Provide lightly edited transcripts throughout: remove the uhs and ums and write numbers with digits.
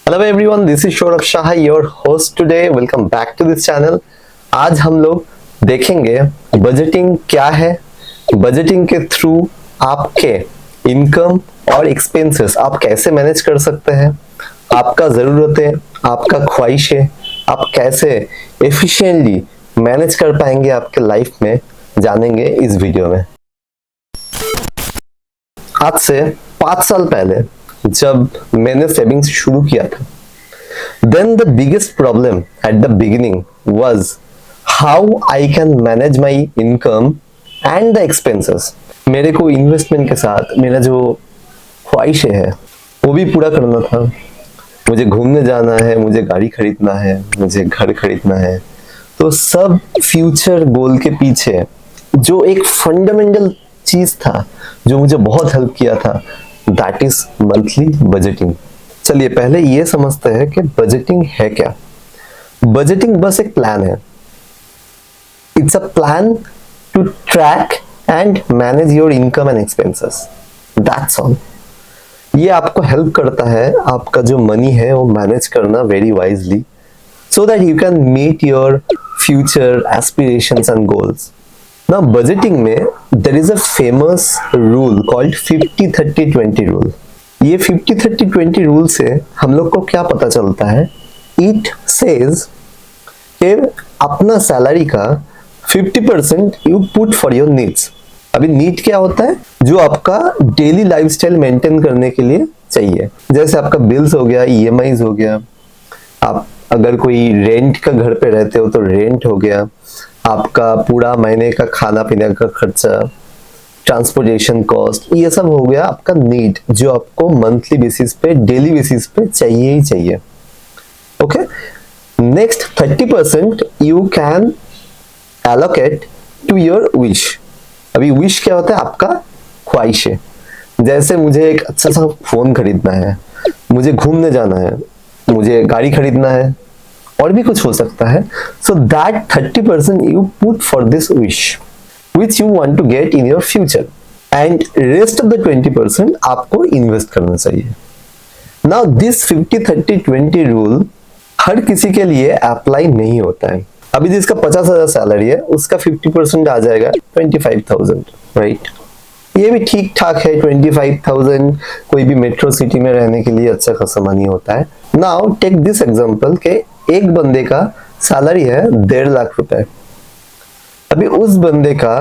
Hello everyone, this is Saurabh Shah, your host today. Welcome back to this channel. आज हम लोग देखेंगे बजटिंग क्या है, बजटिंग के थ्रू आपके इनकम और एक्सपेंसेस आप कैसे मैनेज कर सकते हैं, आपका ज़रूरतें, आपका ख्वाहिशें आप कैसे एफिशिएंटली मैनेज कर पाएंगे आपके लाइफ में, जानेंगे इस वीडियो में। आज से 5 साल पहले जब मैंने सेविंग्स शुरू किया था, then the biggest problem at the beginning was how I can manage my income and the expenses। मेरे को इन्वेस्टमेंट के साथ मेरा जो ख्वाहिश है वो भी पूरा करना था। मुझे घूमने जाना है, मुझे गाड़ी खरीदना है, मुझे घर खरीदना है। तो सब फ्यूचर गोल के पीछे जो एक फंडामेंटल चीज था जो मुझे बहुत हेल्प किया था, दैट इज मंथली बजटिंग। चलिए पहले ये समझते हैं कि बजटिंग है क्या। बजटिंग बस एक प्लान है। It's a plan to track and manage your income and expenses, that's all. ये आपको हेल्प करता है आपका जो मनी है वो मैनेज करना very wisely, so that you can meet your future aspirations and goals. Now budgeting में there is a famous rule called 50-30-20 rule। ये 50-30-20 rule से हम लोग को क्या पता चलता है? It says कि अपना सैलरी का 50% you put for your needs। अभी नीड क्या होता है? जो आपका डेली लाइफस्टाइल मेंटेन करने के लिए चाहिए, जैसे आपका बिल्स हो गया, EMIs हो गया, आप अगर कोई रेंट का घर पे रहते हो तो रेंट हो गया, आपका पूरा महीने का खाना पीने का खर्चा, ट्रांसपोर्टेशन कॉस्ट, ये सब हो गया आपका नीड जो आपको मंथली बेसिस पे, डेली बेसिस पे चाहिए ही चाहिए। Okay, next 30% you can allocate to your wish. अभी विश क्या होता है? आपका ख्वाहिश है। जैसे मुझे एक अच्छा सा फोन खरीदना है, मुझे घूमने जाना है, मुझे गाड़ी खरीदना है, और भी कुछ हो सकता है। So that 30% you put for this wish which you want to get in your future, and rest of the 20% आपको इन्वेस्ट करना चाहिए। Now this 50-30-20 rule हर किसी के लिए अप्लाई नहीं होता है। अभी जिसका 50,000 सैलरी है उसका 50% आ जाएगा 25,000, राइट? ये भी ठीक ठाक है। 25,000 कोई भी मेट्रो सिटी में रहने के लिए अच्छा खासा मनी होता है। नाउ टेक दिस एग्जांपल के एक बंदे का सैलरी है 1.5 लाख रुपए। अभी उस बंदे का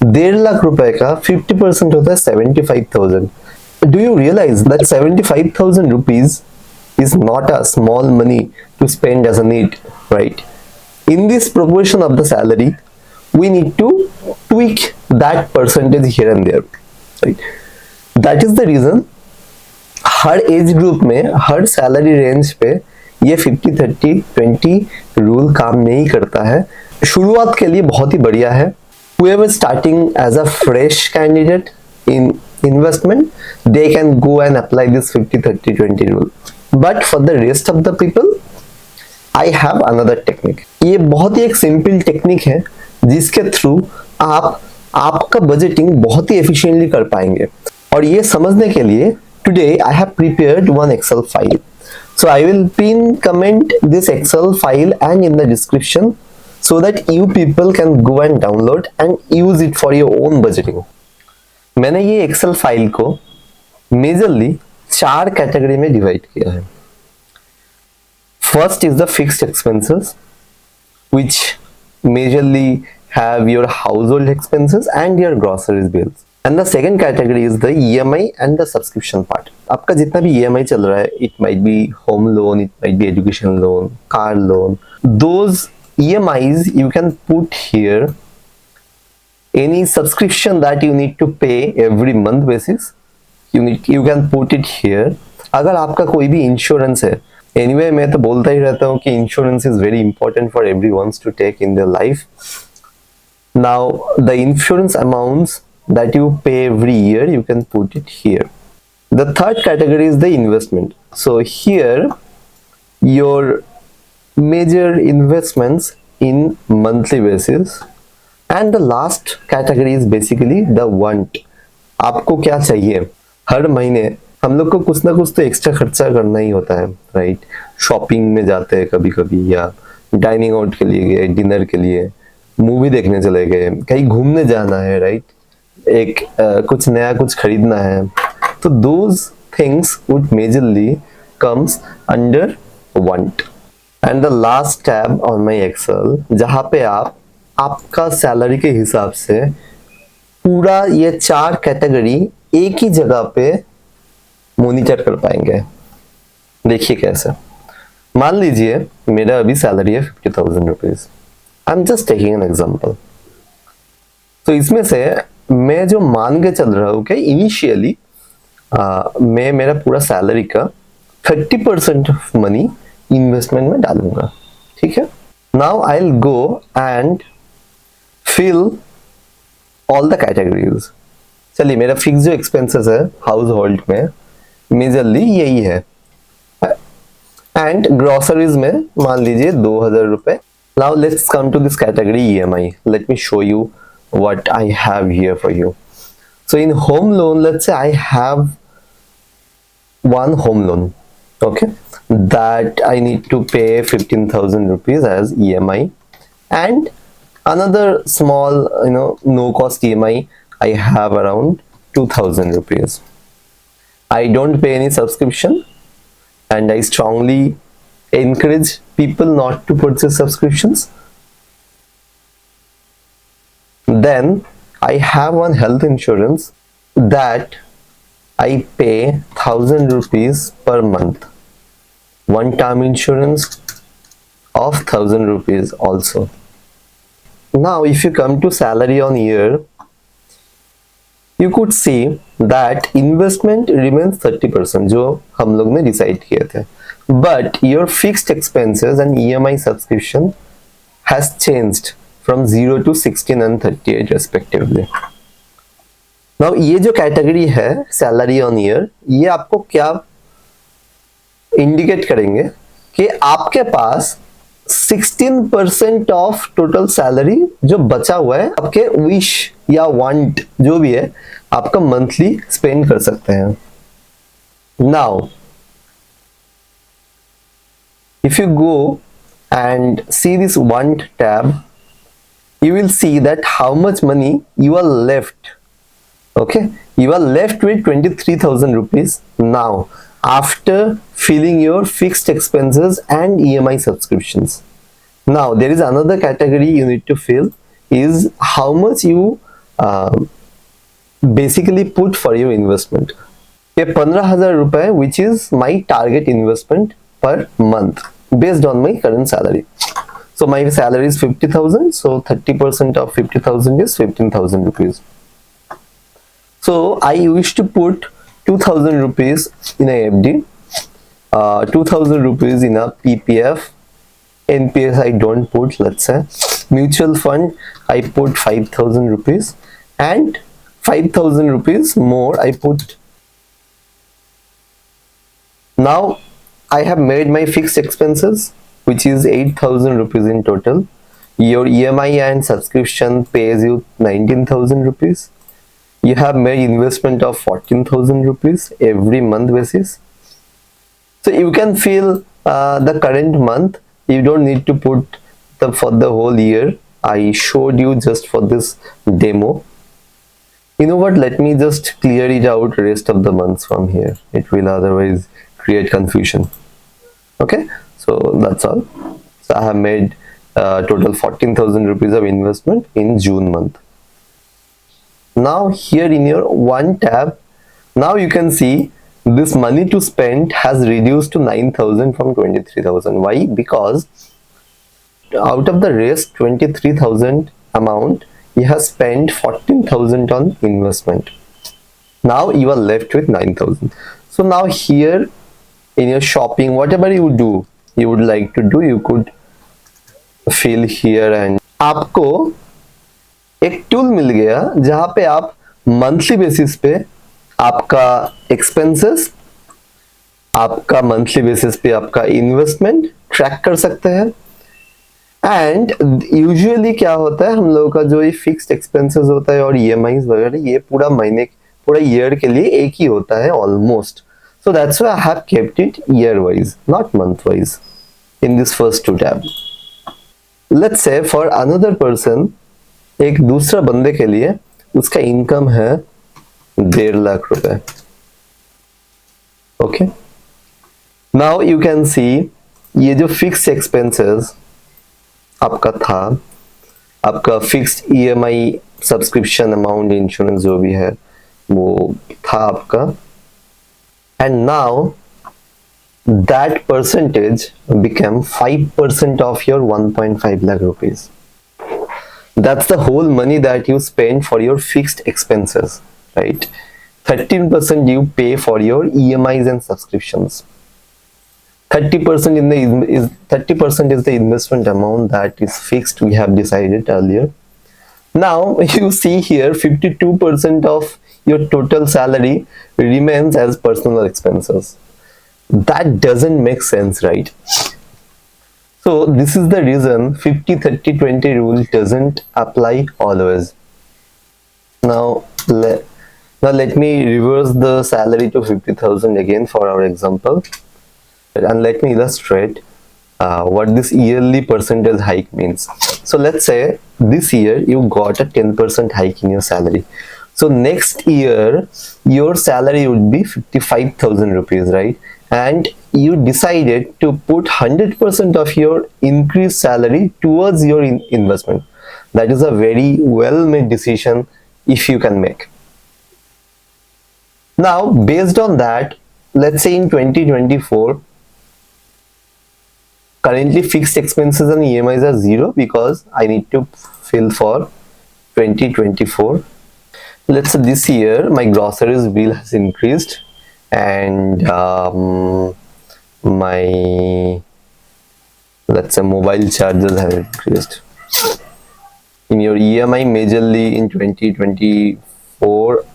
1.5 लाख रुपए का 50% होता है 75,000। Do you realize that 75,000 rupees is not a small money to spend as a need, right? In this proportion of the salary, we need to tweak that percentage here and there, right? That is the reason her age group में, हर salary range पे ये 50-30-20 rule काम नहीं करता है। शुरुआत के लिए बहुत ही बढ़िया है। Whoever starting as a fresh candidate in investment, they can go and apply this 50-30-20 rule. But for the rest of the people, I have another technique। ये बहुत ही एक सिंपल टेक्निक है जिसके थ्रू आप आपका बजटिंग बहुत ही एफिशिएंटली कर पाएंगे। और ये समझने के लिए today I have prepared one Excel file। So I will pin comment this Excel file and in the description so that you people can go and download and use it for your own budgeting। मैंने ये Excel file को majorly 4 category में divide किया है। First is the fixed expenses which majorly have your household expenses and your groceries bills, and the second category is the EMI and the subscription part। आपका जितना भी EMI चल रहा है, it might be home loan, it might be education loan, car loan, those EMIs you can put here। Any subscription that you need to pay every month basis, you can put it here। अगर आपका कोई भी insurance है, anyway मैं तो बोलता ही रहता हूँ कि insurance is very important for everyone to take in their life. Now the insurance amounts that you pay every year, you can put it here। The third category is the investment। So here your major investments in monthly basis, and the last category is basically the want। आपको क्या चाहिए? हर महीने हम लोग को कुछ ना कुछ तो एक्स्ट्रा खर्चा करना ही होता है, राइट? शॉपिंग में जाते हैं कभी कभी, या डाइनिंग आउट के लिए गए, डिनर के लिए, मूवी देखने चले गए, कहीं घूमने जाना है, राइट? एक कुछ नया कुछ खरीदना है, तो those things would majorly comes under want. And the last tab on my Excel, जहां पे आप आपका सैलरी के हिसाब से पूरा ये 4 कैटेगरी एक ही जगह पे मॉनिटर कर पाएंगे. देखिए कैसे. मान लीजिए मेरा अभी सैलरी है 50,000 rupees. I am just taking an example. तो इसमें से मैं जो मान के चल रहा हूँ कि इनिशियली मैं मेरा पूरा सैलरी का 30% ऑफ मनी इन्वेस्टमेंट में डालूंगा. ठीक है. Now I will go and fill all the categories. चलिए, मेरा फिक्स जो एक्सपेंसेस है हाउस होल्ड में मेजरली यही है. एंड ग्रोसरीज में मान लीजिए 2,000 रुपए. Now let's come to this category EMI. Let me show you what I have here for you. So in home loan, let's say I have one home loan, okay, that I need to pay 15,000 rupees as EMI, and another small, no cost EMI I have around 2,000 rupees. I don't pay any subscription, and I strongly encourage people not to purchase subscriptions. Then I have one health insurance that I pay 1,000 rupees per month. One term insurance of 1,000 rupees also. Now if you come to salary on year, you could see that investment remains 30%, जो हम लोग ने decide किए थे. But your fixed expenses and EMI subscription has changed from 0 to 16 and 38 respectively. Now ये जो category है salary on year, ये आपको क्या इंडिकेट करेंगे कि आपके पास 16% ऑफ टोटल सैलरी जो बचा हुआ है आपके विश या वांट जो भी है आपका मंथली स्पेंड कर सकते हैं. Now if you go and see this want tab, you will see that how much money you are left. Okay, you are left with 23,000 rupees now after filling your fixed expenses and EMI subscriptions. Now there is another category you need to fill, is how much you basically put for your investment. ये 15,000 रुपए which is my target investment per month based on my current salary. So my salary is 50,000, so 30% of 50,000 is 15,000 rupees. So I wish to put 2,000 rupees in a FD, 2,000 rupees in a PPF, NPS I don't put, let's say. Mutual fund I put 5,000 rupees, and 5,000 rupees more I put. Now I have made my fixed expenses, which is 8,000 rupees in total. Your EMI and subscription pays you 19,000 rupees. You have made investment of 14,000 rupees every month basis. So you can feel the current month. You don't need to put for the whole year. I showed you just for this demo. You know what? Let me just clear it out rest of the months from here. It will otherwise create confusion. Okay. So that's all. So I have made total 14,000 rupees of investment in June month. Now here in your one tab, now you can see this money to spend has reduced to 9,000 from 23,000. Why? Because out of the rest 23,000 amount, you have spent 14,000 on investment. Now you are left with 9,000. So now here in your shopping, whatever you do, you would like to do, you could fill here, and आपको एक tool मिल गया जहां पे आप monthly basis पे आपका expenses, आपका monthly basis पे आपका इन्वेस्टमेंट ट्रैक कर सकते हैं. एंड यूजुअली क्या होता है, हम लोगों का जो ये फिक्स्ड एक्सपेंसेस होता है और EMIs वगैरह, ये पूरा महीने पूरा ईयर के लिए एक ही होता है almost. So that's why I have kept it year wise, not month wise in this first two tab. Let's say for another person, एक दूसरा बंदे के लिए उसका इनकम है 1.5 लाख रुपए. Okay, now you can see ये जो फिक्स्ड एक्सपेंसेस आपका था, आपका fixed EMI, subscription amount, insurance जो भी है वो था आपका, and now that percentage became 5% of your 1.5 lakh rupees. That's the whole money that you spend for your fixed expenses, right? 13% you pay for your EMIs and subscriptions. 30% is 30% is the investment amount that is fixed, we have decided earlier. Now you see here 52% of your total salary remains as personal expenses. That doesn't make sense, right? So this is the reason 50-30-20 rule doesn't apply always. Now let me reverse the salary to 50,000 again for our example, and let me illustrate what this yearly percentage hike means. So let's say this year you got a 10% hike in your salary. So next year your salary would be 55,000 rupees, right? And you decided to put 100% of your increased salary towards your investment. That is a very well made decision if you can make. Now based on that, let's say in 2024 currently fixed expenses and EMIs are 0 because I need to fill for 2024. Let's say this year my groceries bill has increased and my, let's say, mobile charges have increased. In your EMI majorly in 2024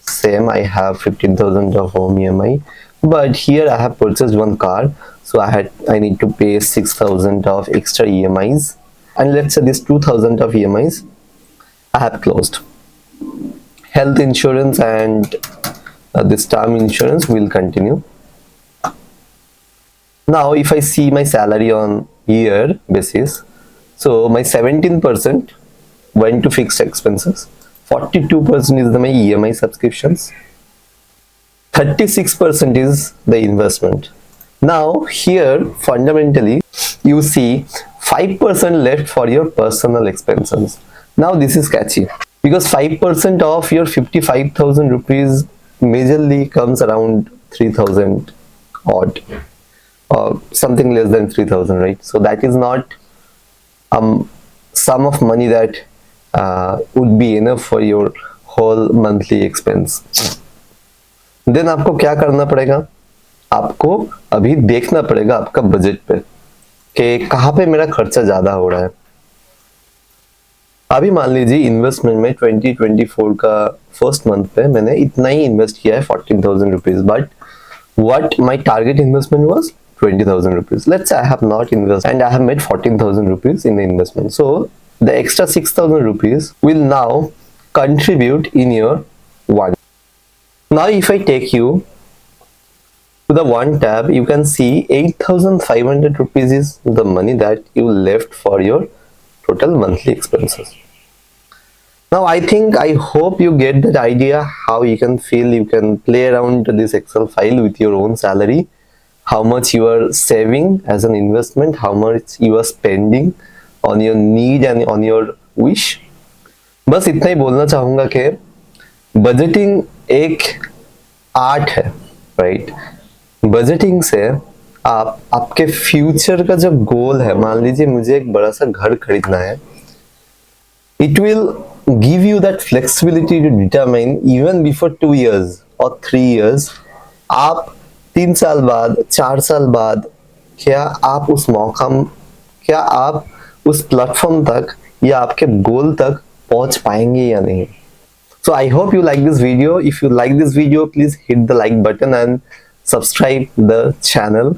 same, I have 15,000 of home EMI, but here I have purchased one car, so I need to pay 6,000 of extra EMIs, and let's say this 2,000 of EMIs I have closed. Health insurance and this term insurance will continue. Now if I see my salary on year basis, so my 17% went to fixed expenses, 42% is my EMI subscriptions, 36% is the investment. Now here fundamentally you see 5% left for your personal expenses. Now this is catchy because 5% of your 55,000 rupees majorly comes around 3,000 odd, or something less than 3,000, right? So that is not sum of money that would be enough for your whole monthly expense. Then आपको क्या करना पड़ेगा? आपको अभी देखना पड़ेगा आपका budget पे कि कहाँ पे मेरा खर्चा ज्यादा हो रहा है. अभी मान लीजिए इन्वेस्टमेंट में 2024 का फर्स्ट मंथ पे मैंने इतना ही इन्वेस्ट किया है 14,000 rupees, but what my target investment was 20,000 rupees. Let's say I have not invested and I have made 14,000 rupees in the investment. So the extra 6,000 rupees will now contribute in your one. Now if I take you to the one tab, you can see 8,500 rupees is the money that you left for your total monthly expenses. Now I hope you get that idea how you can feel, you can play around this Excel file with your own salary, how much you are saving as an investment, how much you are spending on your need and on your wish. बस इतना ही बोलना चाहूंगा कि budgeting एक art है, right? Budgeting से आप आपके फ्यूचर का जो गोल है, मान लीजिए मुझे एक बड़ा सा घर खरीदना है, it will give you that flexibility to determine even before 2 years or 3 years, आप 3 साल बाद, 4 साल बाद क्या आप उस मौका, क्या आप उस प्लेटफॉर्म तक या आपके गोल तक पहुंच पाएंगे या नहीं. So I hope you like this video. If you like this video, please hit the like button and subscribe the channel.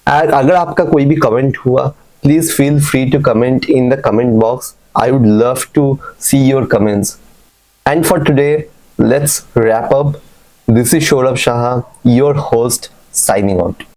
And अगर आपका कोई भी कमेंट हुआ, please feel free to comment in the comment box. I would love to see your comments. And for today, let's wrap up. This is SOUROV Saha, your host, signing out.